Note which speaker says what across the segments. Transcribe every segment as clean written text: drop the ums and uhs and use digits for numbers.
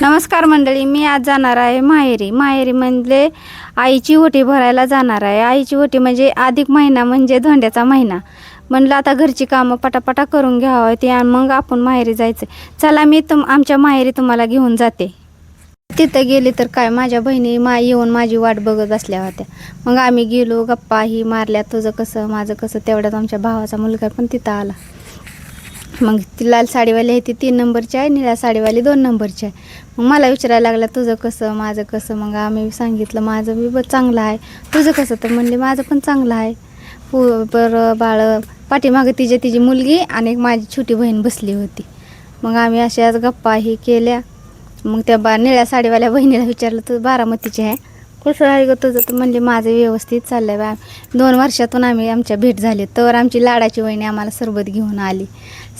Speaker 1: नमस्कार मंडळी, मी आज जाणार आहे माहेरी म्हणजे आईची ओटी भरायला जाणार आहे. आईची ओटी म्हणजे अधिक महिना म्हणजे धोंड्याचा महिना. म्हणलं आता घरची कामं पटापटा करून घ्यावं ती आणि मग आपण माहेरी जायचं. चला मी आमच्या माहेरी तुम्हाला घेऊन जाते. तिथं गेली तर काय, माझ्या बहिणी येऊन माझी वाट बघत बसल्या होत्या. मग आम्ही गेलो, गप्पाही मारल्या, तुझं कसं माझं कसं. तेवढ्यात आमच्या भावाचा मुलगा पण तिथं आला. मग ती लाल साडीवाली आहे ती 3 नंबरची आहे, निळ्या साडीवाली 2 नंबरची आहे. मग मला विचारायला लागला तुझं कसं माझं कसं. मग आम्ही सांगितलं माझं बी चांगलं आहे, तुझं कसं. तर म्हणले माझं पण चांगलं आहे. बरं बाळ. पाठीमागं तिची मुलगी आणि एक माझी छोटी बहीण बसली होती. मग आम्ही अशाच गप्पाही केल्या. मग त्या निळ्या साडीवाल्या बहिणीला विचारलं तू बारामतीची आहे, कसं आहे गं तुझं. तर म्हणले माझं व्यवस्थित चाललं आहे. 2 वर्षातून आमच्या भेट झाली. तर आमची लाडाची वहिनी आम्हाला सरबत घेऊन आली.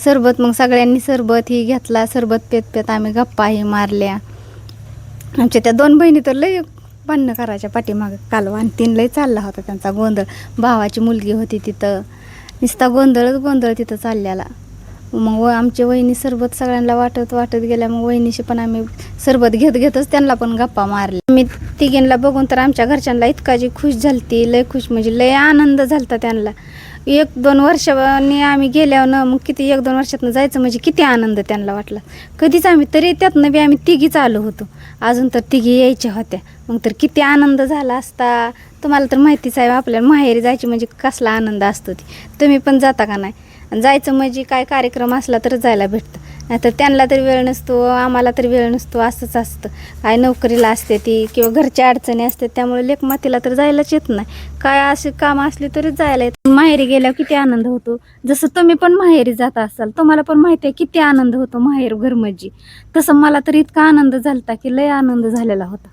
Speaker 1: सरबत मग सगळ्यांनी सरबत ही घेतला. सरबत पेत आम्ही गप्पाही मारल्या. आमच्या त्या 2 बहिणी तर लई भांडणं करायच्या पाठीमागं कालवा, आणि 3 लई चालला होता त्यांचा गोंधळ. भावाची मुलगी होती तिथं, नुसता गोंधळ तिथं चाललेला. मग आमच्या वहिनी सरबत सगळ्यांना वाटत गेल्या. मग वहिनीशी पण आम्ही सरबत घेतच त्यांना पण गप्पा मारल्या. मी तिघींना बघून तर आमच्या घरच्यांना इतका जी खुश झालती, लय खुश म्हणजे लय आनंद झालता त्यांना. 1-2 वर्षांनी आम्ही गेल्यावर ना, मग किती 1-2 वर्षातनं जायचं म्हणजे किती आनंद त्यांना वाटला. कधीच आम्ही तरी त्यातनं बी आम्ही तिघीच आलो होतो, अजून तर तिघी यायच्या होत्या. मग तर किती आनंद झाला असता. तुम्हाला तर माहितीच आहे आपल्याला माहेरी जायची म्हणजे कसला आनंद असतो. तुम्ही पण जाता का नाही. जायचं म्हणजे काय कार्यक्रम असला तर जायला भेटतं, नाहीतर त्यांना तरी वेळ नसतो, आम्हाला तरी वेळ नसतो. असंच असतं. काय नोकरीला असते ती किंवा घरच्या अडचणी असते, त्यामुळे लेकमातीला तर जायलाच येत नाही. काय अशी कामं असली तरीच जायला येत. माहेरी गेल्यावर किती आनंद होतो. जसं तुम्ही पण माहेरी जात असाल, तुम्हाला पण माहिती आहे किती आनंद होतो माहेर घर म्हणजे. तसं मला तर इतका आनंद झालता की लय आनंद झालेला होता.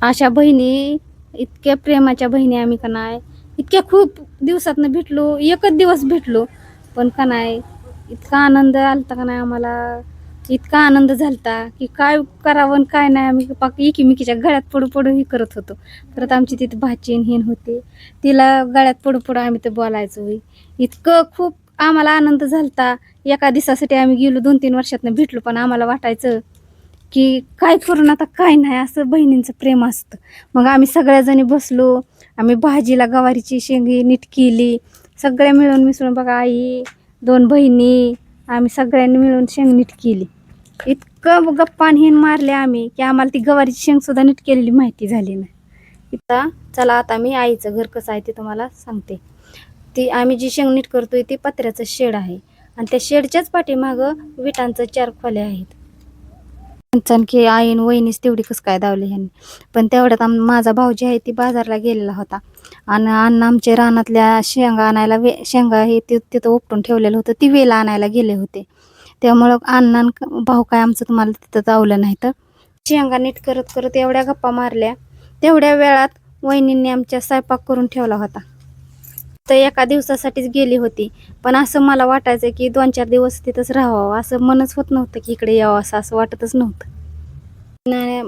Speaker 1: अशा बहिणी, इतक्या प्रेमाच्या बहिणी आम्ही का नाही, इतक्या खूप दिवसातनं भेटलो. एकच दिवस भेटलो, पण का नाही इतका आनंद आलता का नाही आम्हाला. इतका आनंद झालता की काय करावं काय नाही. आम्ही पाक एकीमेकीच्या गळ्यात पडू ही करत होतो. परत आमची तिथे भाची हिन होते, तिला गळ्यात पडू आम्ही ते बोलायचो. इतकं खूप आम्हाला आनंद झालता. एका दिवसासाठी आम्ही गेलो, 2-3 वर्षातनं भेटलो, पण आम्हाला वाटायचं की काय करून आता काय नाही. असं बहिणींचं प्रेम असतं. मग आम्ही सगळ्याजणी बसलो. आम्ही भाजीला गवारीची शेंगी नीट केली. सगळ्या मिळून मिसळून बघा, आई 2 बहिणी आम्ही सगळ्यांनी मिळून शेंग नीट केली. इतकं गप्पा हिन मारले आम्ही की आम्हाला ती गवारीची शेंगसुद्धा नीट केलेली माहिती झाली नाही. इथं चला आता मी आईचं घर कसं आहे ते तुम्हाला सांगते. ती आम्ही जी शेंग नीट करतोय ती पत्र्याचं शेड आहे, आणि त्या शेडच्याच पाठीमागं विटांचं 4 खोल्या आहेत. आणखी आईन वहिनीच तेवढी कसं काय दावली ह्यांनी. पण तेवढ्यात माझा भाऊजी आहे ती बाजारला गेलेला होता, आणि अण्णा आमच्या रानातल्या शेंगा आणायला शेंगा हे तिथं उपटून ठेवलेलं होतं, ती वेल आणायला गेले होते. त्यामुळं अण्णा भाऊ काय आमचं तुम्हाला तिथं दावलं नाही. तर शेंगा नीट करत एवढ्या गप्पा मारल्या. तेवढ्या वेळात वहिनींनी आमच्या स्वयंपाक करून ठेवला होता. तर एका दिवसासाठीच गेली होती, पण असं मला वाटायचं की 2-4 दिवस तिथंच राहावं. असं मनच होत नव्हतं की इकडे यावं, असं वाटतच नव्हतं.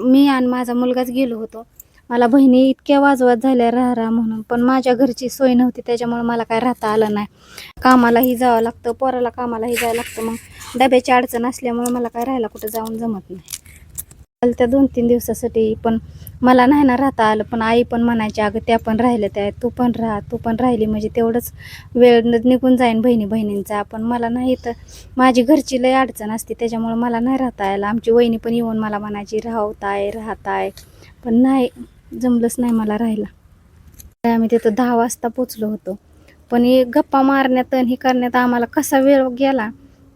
Speaker 1: मी आणि माझा मुलगाच गेलो होतो. मला बहिणी इतक्या वाजवत झाल्या राहा म्हणून, पण माझ्या घरची सोय नव्हती, त्याच्यामुळे मला काय राहता आलं नाही. कामालाही जावं लागतं, पोराला कामालाही जावं लागतं. मग डब्याची अडचण असल्यामुळे मला काय राहायला कुठं जाऊन जमत नाही. त्या 2-3 दिवसासाठी पण मला नाही ना राहता आलं. पण आई पण म्हणायची अगं त्या पण राहिल्या, त्या तू पण राहिली म्हणजे तेवढंच वेळ निघून जाईन बहिणींचा. पण मला नाही, तर माझी घरची लय अडचण असते, त्याच्यामुळे मला नाही राहता आलं. आमची वहिनी पण येऊन मला म्हणायची राहताय, पण नाही जमलंच नाही मला राहायला. आम्ही तिथं 10 वाजता पोचलो होतो, पण हे गप्पा मारण्यात आणि हे करण्यात आम्हाला कसा वेळ गेला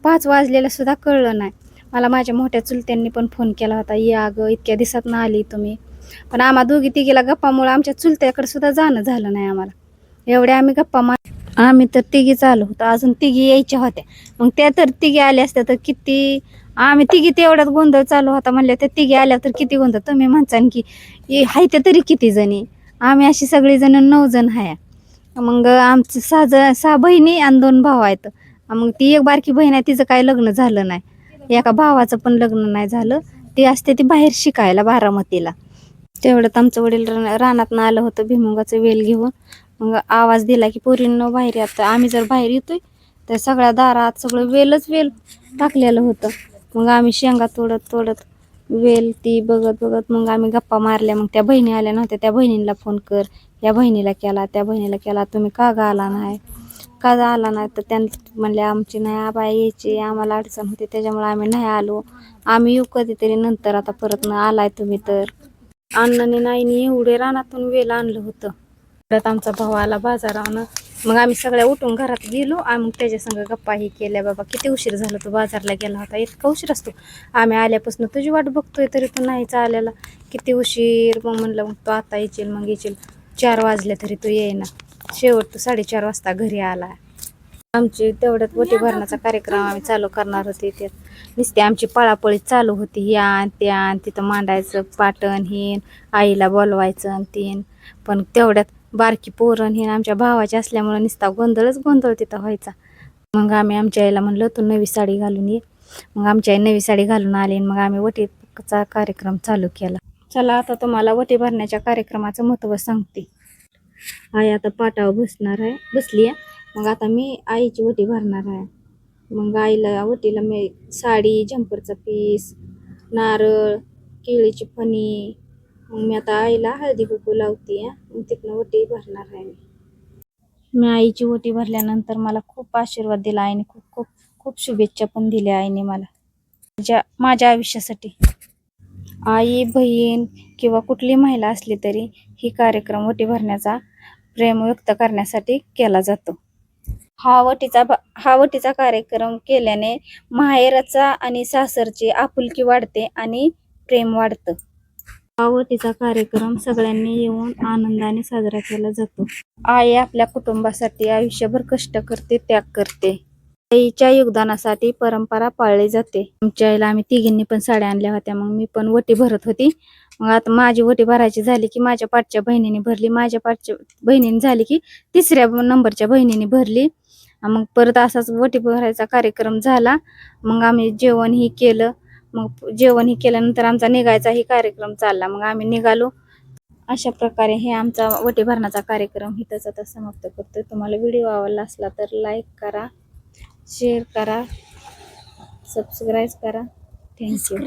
Speaker 1: 5 वाजलेला सुद्धा कळलं नाही. मला माझ्या मोठ्या चुलत्यांनी पण फोन केला होता, या अगं इतक्या दिवसात ना आली तुम्ही. पण आम्हा दोघी तिघीला गप्पामुळे आमच्या चुलत्याकडे सुद्धा जाणं झालं नाही आम्हाला. एवढ्या आम्ही गप्पा आम्ही तर तिघीच आलो होतो, अजून तिघी यायच्या होत्या. मग त्या तर तिघी आल्या असत्या तर किती. आम्ही तिघी तेवढ्यात गोंधळ चालू होता म्हणल्या, त्या तिघी आल्या तर किती गोंधळ. तुम्ही म्हणसान की हाय त्या तरी किती जणी. आम्ही अशी सगळीजण 9 जण आहे. मग आमचं 6 बहिणी आणि 2 भाऊ आहेत. मग ती एक बारकी बहीण आहे, तिचं काय लग्न झालं नाही. एका भावाचं पण लग्न नाही झालं, ती असते ती बाहेर शिकायला बारामतीला. तेवढ्यात आमचं वडील रानातनं आलं होतं भुईमुगाचं वेल घेऊन. मग आवाज दिला की पोरींनो बाहेर आता. आम्ही जर बाहेर येतोय तर सगळ्या दारात सगळं वेल टाकलेलं होतं. मग आम्ही शेंगा तोडत तोडत वेल ती बघत बघत मग आम्ही गप्पा मारल्या. मग त्या बहिणी आल्या नव्हत्या, त्या बहिणीला फोन कर, या बहिणीला केला, त्या बहिणीला केला, तुम्ही का ग आला नाही, का ग आला नाही. तर त्यां म्हणले आमची नाही आबा यायची, आम्हाला अडचण होती त्याच्यामुळे आम्ही नाही आलो, आम्ही येऊ कधीतरी नंतर, आता परत न आलाय तुम्ही तर. अण्णाने नाईनी एवढे रानातून वेल आणलं होतं. परत आमचा भाऊ आला बाजारावनं. मग आम्ही सगळ्या उठून घरात गेलो आणि मग त्याच्या संग गप्पाही केल्या. बाबा किती उशीर झाला, तू बाजारला गेला होता, इतका उशीर असतो, आम्ही आल्यापासून तुझी वाट बघतोय तरी तू नाहीच आलेला, किती उशीर. मग म्हणलं मग तू आता येशील, मग येशील, 4 वाजले तरी तू येईना. शेवट तू 4:30 वाजता घरी आला. आमची तेवढ्यात वटी भरण्याचा कार्यक्रम आम्ही चालू करणार होते. त्यात नुसती आमची पळापळी चालू होती, या त्या तिथं मांडायचं पाटण हिन, आईला बोलवायचं आणि तीन. पण तेवढ्यात बारकी पोरण हिन आमच्या भावाची असल्यामुळे नुसता गोंधळच गोंधळ तिथं व्हायचा. मग आम्ही आमच्या आईला म्हणलं तू नवी साडी घालून ये. मग आमची आई नवी साडी घालून आली. मग आम्ही वटीचा कार्यक्रम चालू केला. चला आता तुम्हाला वटी भरण्याच्या कार्यक्रमाचं महत्त्व सांगते. आई आता पाटावर बसली आहे. मग आता मी आईची वटी भरणार आहे. मग आईला वटीला मी साडी, झंपरचा पीस, नारळ, केळीची फणी, मग मी आता आईला हळदी कुंकू लावते. मग तिथनं वटी भरणार आहे. मी आईची वटी भरल्यानंतर मला खूप आशीर्वाद दिला आईने, खूप खूप खूप शुभेच्छा पण दिल्या आईने मला माझ्या आयुष्यासाठी. आई, बहीण किंवा कुठली महिला असली तरी ही कार्यक्रम वटी भरण्याचा प्रेम व्यक्त करण्यासाठी केला जातो. हा वटीचा कार्यक्रम केल्याने माहेरचा आणि सासरची आपुलकी वाढते आणि प्रेम वाढतं. हा वटीचा कार्यक्रम सगळ्यांनी येऊन आनंदाने साजरा केला जातो. आई आपल्या कुटुंबासाठी आयुष्यभर कष्ट करते, त्याग करते. आईच्या योगदानासाठी परंपरा पाळली जाते. आमच्या आईला आम्ही तिघींनी पण साड्या आणल्या होत्या. मग मी पण वटी भरत होती. मग आता माझी वटी भरायची झाली की माझ्या पाठच्या बहिणीने भरली, माझ्या पाठच्या बहिणीने झाली की 3ऱ्या नंबरच्या बहिणीने भरली. मग परत असाच वटी भरायचा कार्यक्रम झाला. मग आम्ही जेवणही केलं. मग जेवणही केल्यानंतर आमचा निघायचाही कार्यक्रम चालला. मग आम्ही निघालो. अशा प्रकारे हे आमचा वटी भरण्याचा कार्यक्रम इथंच आता समाप्त करतोय. तुम्हाला व्हिडिओ आवडला असला तर लाईक करा, शेअर करा, सबस्क्राईब करा. थँक्यू.